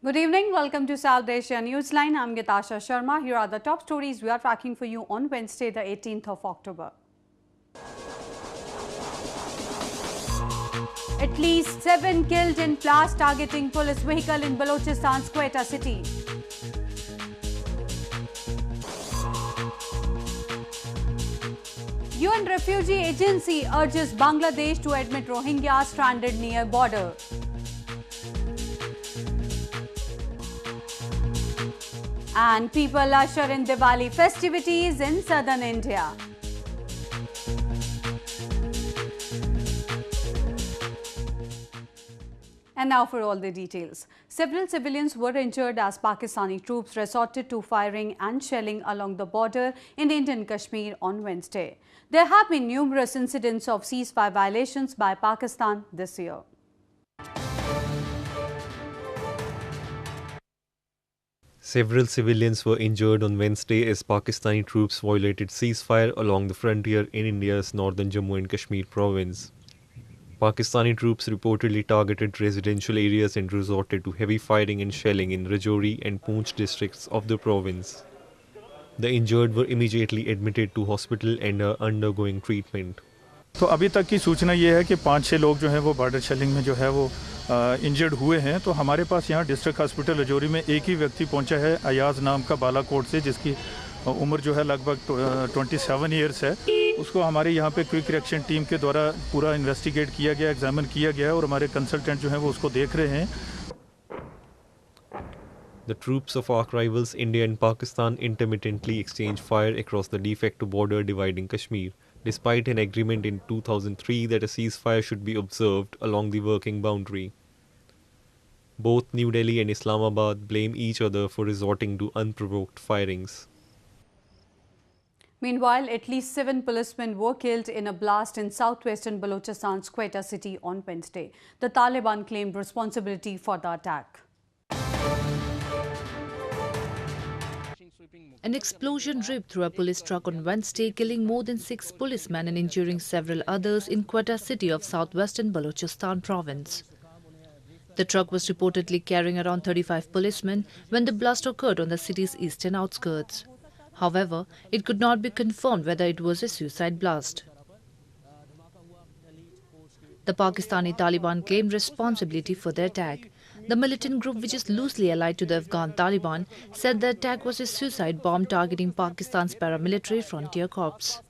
Good evening. Welcome to South Asia Newsline. I'm Asia Sharma. Here are the top stories we are tracking for you on Wednesday, the 18th of October. At least 7 killed in blast targeting police vehicle in Balochistan's Quetta city. UN Refugee Agency urges Bangladesh to admit Rohingyas stranded near border. And people usher in Diwali festivities in southern India. And now for all the details. Several civilians were injured as Pakistani troops resorted to firing and shelling along the border in Indian Kashmir on Wednesday. There have been numerous incidents of ceasefire violations by Pakistan this year. Several civilians were injured on Wednesday as Pakistani troops violated ceasefire along the frontier in India's northern Jammu and Kashmir province. Pakistani troops reportedly targeted residential areas and resorted to heavy firing and shelling in Rajouri and Poonch districts of the province. The injured were immediately admitted to hospital and are undergoing treatment. तो अभी तक की सूचना ये है कि 5-6 लोग जो हैं वो बॉर्डर शेलिंग में जो है वो इंजर्ड हुए हैं। तो हमारे पास यहाँ डिस्ट्रिक्ट हॉस्पिटल रजौरी में एक ही व्यक्ति पहुँचा है अयाज नाम का बालाकोट से, जिसकी उम्र जो है लगभग 27 ईयर्स है। उसको हमारे यहाँ पे क्विक रिएक्शन टीम के द्वारा पूरा इन्वेस्टिगेट किया गया, एग्जामिन किया गया है और हमारे कंसल्टेंट जो हैं वो उसको देख रहे हैं। The troops of arch rivals India and Pakistan intermittently exchanged fire across the de facto border dividing Kashmir, despite an agreement in 2003 that a ceasefire should be observed along the working boundary. Both New Delhi and Islamabad blame each other for resorting to unprovoked firings. Meanwhile, at least 7 policemen were killed in a blast in southwestern Balochistan's Quetta city on Wednesday. The Taliban claimed responsibility for the attack. An explosion ripped through a police truck on Wednesday, killing more than 6 policemen and injuring several others in Quetta city of southwestern Balochistan province. The truck was reportedly carrying around 35 policemen when the blast occurred on the city's eastern outskirts. However, it could not be confirmed whether it was a suicide blast. The Pakistani Taliban claimed responsibility for the attack. The militant group, which is loosely allied to the Afghan Taliban, said the attack was a suicide bomb targeting Pakistan's paramilitary frontier corps.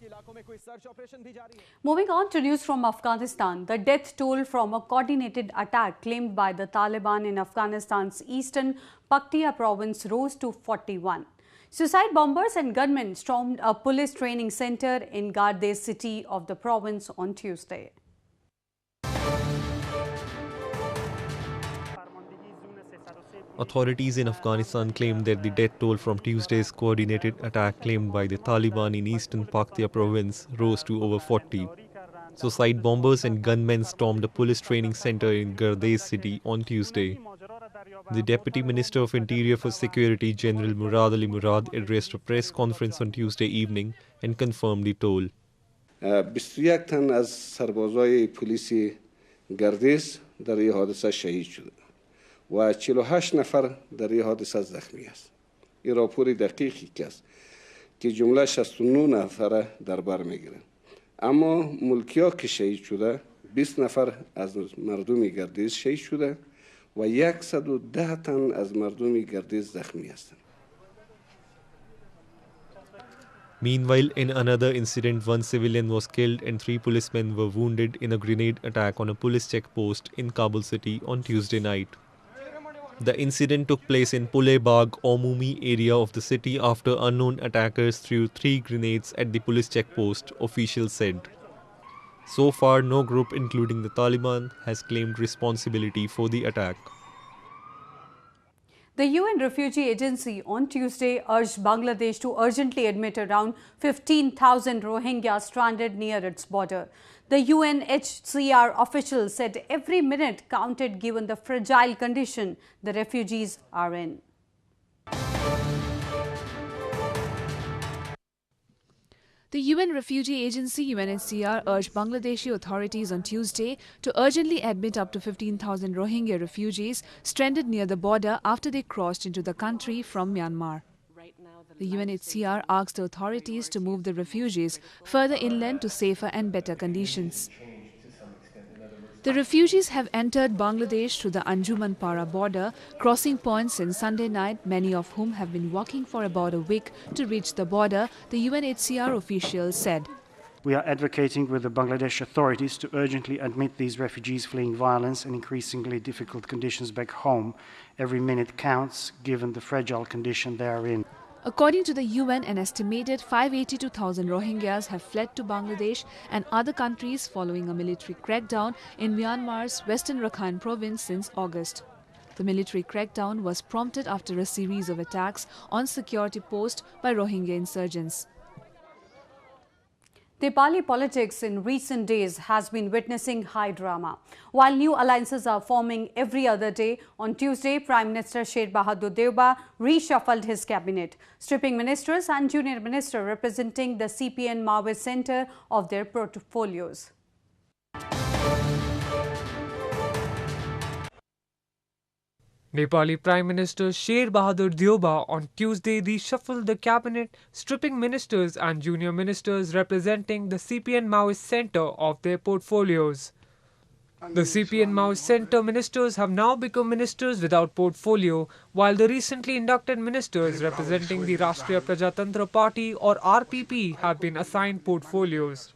Moving on to news from Afghanistan, the death toll from a coordinated attack claimed by the Taliban in Afghanistan's eastern Paktia province rose to 41. Suicide bombers and gunmen stormed a police training center in Garde city of the province on Tuesday. Authorities in Afghanistan claimed that the death toll from Tuesday's coordinated attack claimed by the Taliban in eastern Paktia province rose to over 40. Suicide bombers and gunmen stormed a police training center in Garde city on Tuesday. The Deputy Minister of Interior for Security, General Murad Ali Murad, addressed a press conference on Tuesday evening and confirmed the toll. 21 تن از سربازای پلیس گردیز در این حادثه شهید شده و 48 نفر در این حادثه زخمی است. این راپور دقیقی است که جمله 69 نفر در بر میگیرند. اما ملکی‌ها که شهید شده 20 نفر از مردم گردیز شهید شده و 110 تن از مردم گردیز زخمی هستند. Meanwhile, in another incident, 1 civilian was killed and 3 policemen were wounded in a grenade attack on a police checkpost in Kabul city on Tuesday night. The incident took place in Pule Bagh Omumi area of the city after unknown attackers threw 3 grenades at the police checkpost, officials said. So far, no group, including the Taliban, has claimed responsibility for the attack. The UN Refugee Agency on Tuesday urged Bangladesh to urgently admit around 15,000 Rohingyas stranded near its border. The UNHCR official said every minute counted given the fragile condition the refugees are in. The UN Refugee Agency UNHCR urged Bangladeshi authorities on Tuesday to urgently admit up to 15,000 Rohingya refugees stranded near the border after they crossed into the country from Myanmar. The UNHCR asked the authorities to move the refugees further inland to safer and better conditions. The refugees have entered Bangladesh through the Anjuman-Para border, crossing points since Sunday night, many of whom have been walking for about a week to reach the border, the UNHCR officials said. We are advocating with the Bangladesh authorities to urgently admit these refugees fleeing violence and increasingly difficult conditions back home. Every minute counts, given the fragile condition they are in. According to the UN, an estimated 582,000 Rohingyas have fled to Bangladesh and other countries following a military crackdown in Myanmar's western Rakhine province since August. The military crackdown was prompted after a series of attacks on security posts by Rohingya insurgents. Nepali politics in recent days has been witnessing high drama. While new alliances are forming every other day, on Tuesday, Prime Minister Sher Bahadur Deuba reshuffled his cabinet, stripping ministers and junior minister representing the CPN Maoist center of their portfolios. Nepali Prime Minister Sher Bahadur Deuba on Tuesday reshuffled the cabinet, stripping ministers and junior ministers representing the CPN Maoist center of their portfolios. The CPN Maoist center ministers have now become ministers without portfolio, while the recently inducted ministers representing the Rashtriya Prajatantra Party or RPP have been assigned portfolios.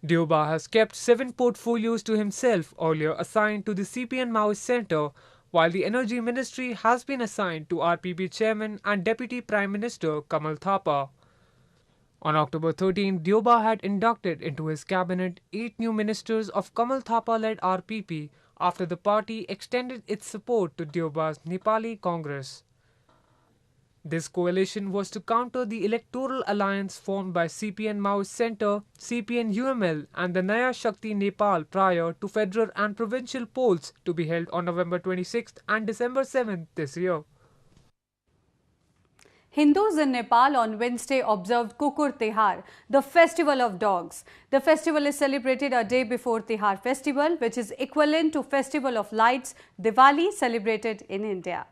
Deuba has kept 7 portfolios to himself, earlier assigned to the CPN Maoist center, while the Energy Ministry has been assigned to RPP Chairman and Deputy Prime Minister Kamal Thapa. On October 13, Deuba had inducted into his cabinet 8 new ministers of Kamal Thapa-led RPP after the party extended its support to Deuba's Nepali Congress. This coalition was to counter the electoral alliance formed by CPN Maoist Centre, CPN UML and the Naya Shakti Nepal prior to federal and provincial polls to be held on November 26th and December 7th this year. Hindus in Nepal on Wednesday observed KukuTihrt, the festival of dogs. The festival is celebrated a day before Tihar festival, which is equivalent to Festival of Lights, Diwali, celebrated in India.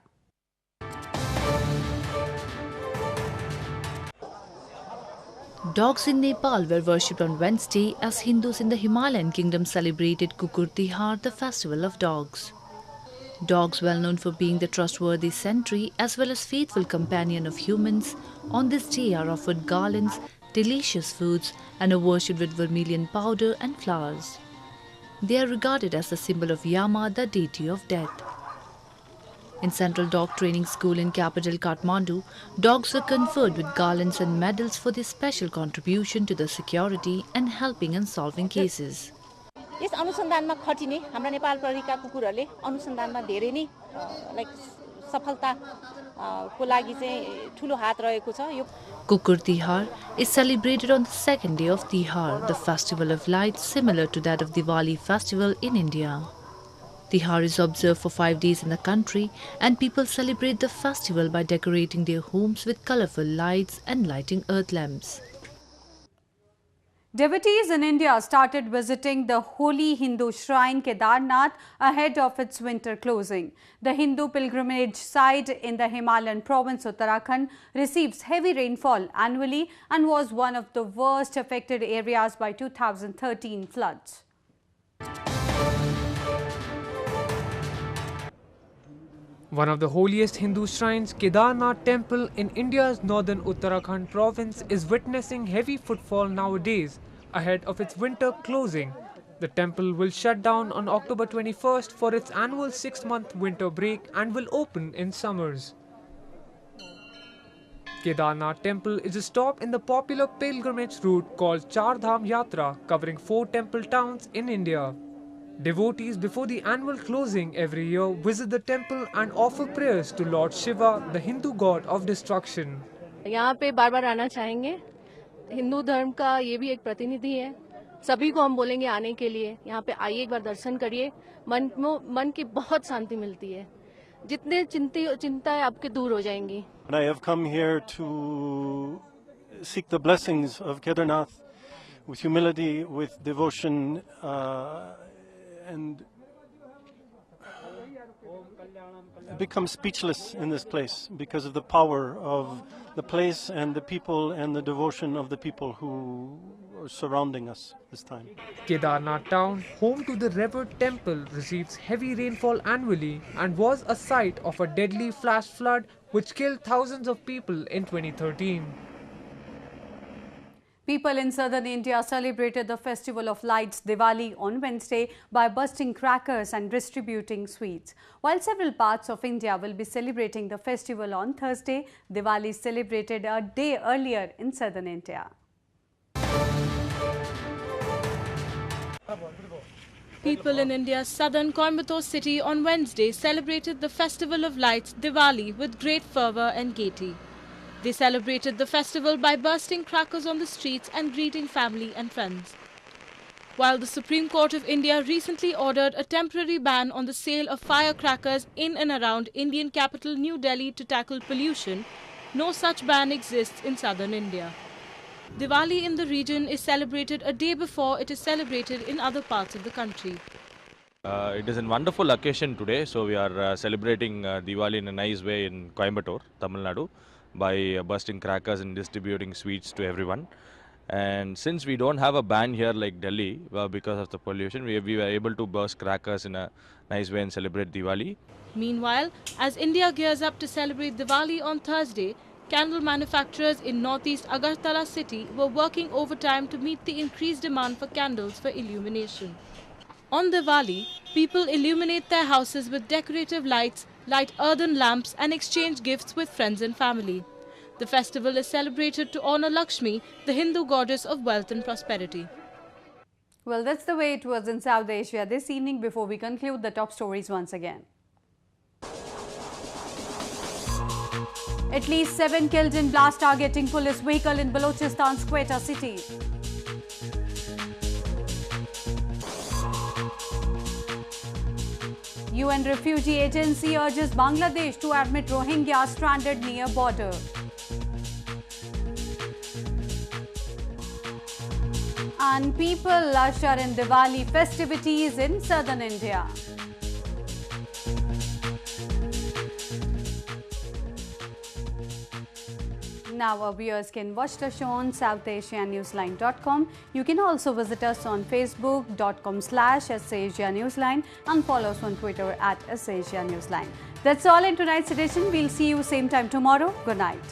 Dogs in Nepal were worshipped on Wednesday as Hindus in the Himalayan kingdom celebrated KukuTihrt, the festival of dogs. Dogs, well known for being the trustworthy sentry as well as faithful companion of humans, on this day are offered garlands, delicious foods and are worshipped with vermilion powder and flowers. They are regarded as the symbol of Yama, the deity of death. In Central Dog Training School in capital Kathmandu, dogs were conferred with garlands and medals for their special contribution to the security and helping in solving cases. यस अनुसन्धानमा खटिने हाम्रा नेपाल प्रहरीका कुकुरहरूले अनुसन्धानमा धेरै नै सफलता को लागि चाहिँ ठूलो हात रहेको छ। यो KukuTihrt is celebrated on the second day of Tihar, the festival of lights similar to that of Diwali festival in India. Tihar is observed for 5 days in the country and people celebrate the festival by decorating their homes with colorful lights and lighting earth lamps. Devotees in India started visiting the holy Hindu shrine Kedarnath ahead of its winter closing. The Hindu pilgrimage site in the Himalayan province Uttarakhand receives heavy rainfall annually and was one of the worst affected areas by 2013 floods. One of the holiest Hindu shrines, Kedarnath Temple in India's northern Uttarakhand province, is witnessing heavy footfall nowadays ahead of its winter closing. The temple will shut down on October 21st for its annual 6-month winter break and will open in summers. Kedarnath Temple is a stop in the popular pilgrimage route called Char Dham Yatra, covering 4 temple towns in India. Devotees before the annual closing every year visit the temple and offer prayers to Lord Shiva, the Hindu god of destruction. यहाँ पे बार-बार आना चाहेंगे। हिंदू धर्म का ये भी एक प्रतिनिधि है। सभी को हम बोलेंगे आने के लिए। यहाँ पे आइए, एक बार दर्शन करिए। मन की बहुत शांति मिलती है। जितने चिंता है आपके दूर हो जाएंगी। I have come here to seek the blessings of Kedarnath with humility, with devotion, and become speechless in this place because of the power of the place and the people and the devotion of the people who are surrounding us this time. Kedarnath town, home to the revered temple, receives heavy rainfall annually and was a site of a deadly flash flood which killed thousands of people in 2013. People in southern India celebrated the festival of lights Diwali on Wednesday by bursting crackers and distributing sweets. While several parts of India will be celebrating the festival on Thursday, Diwali is celebrated a day earlier in southern India. People in India's southern Coimbatore city on Wednesday celebrated the festival of lights Diwali with great fervour and gaiety. They celebrated the festival by bursting crackers on the streets and greeting family and friends. While the Supreme Court of India recently ordered a temporary ban on the sale of firecrackers in and around Indian capital New Delhi to tackle pollution, no such ban exists in southern India. Diwali in the region is celebrated a day before it is celebrated in other parts of the country. It is a wonderful occasion today, so we are celebrating Diwali in a nice way in Coimbatore, Tamil Nadu, by bursting crackers and distributing sweets to everyone. And since we don't have a ban here like Delhi, because of the pollution, we were able to burst crackers in a nice way and celebrate Diwali. Meanwhile, as India gears up to celebrate Diwali on Thursday, candle manufacturers in northeast Agartala city were working overtime to meet the increased demand for candles for illumination. On Diwali, people illuminate their houses with decorative lights, light earthen lamps and exchange gifts with friends and family. The festival is celebrated to honor Lakshmi, the Hindu goddess of wealth and prosperity. Well, that's the way it was in South Asia this evening. Before we conclude, the top stories once again. At least 7 killed in blast targeting police vehicle in Balochistan's Quetta city. UN Refugee Agency urges Bangladesh to admit Rohingyas stranded near border. And people usher in Diwali festivities in southern India. Now our viewers can watch the show on SouthAsiaNewsline.com. You can also visit us on Facebook.com/AsiaNewsline and follow us on Twitter @AsiaNewsline. That's all in tonight's edition. We'll see you same time tomorrow. Good night.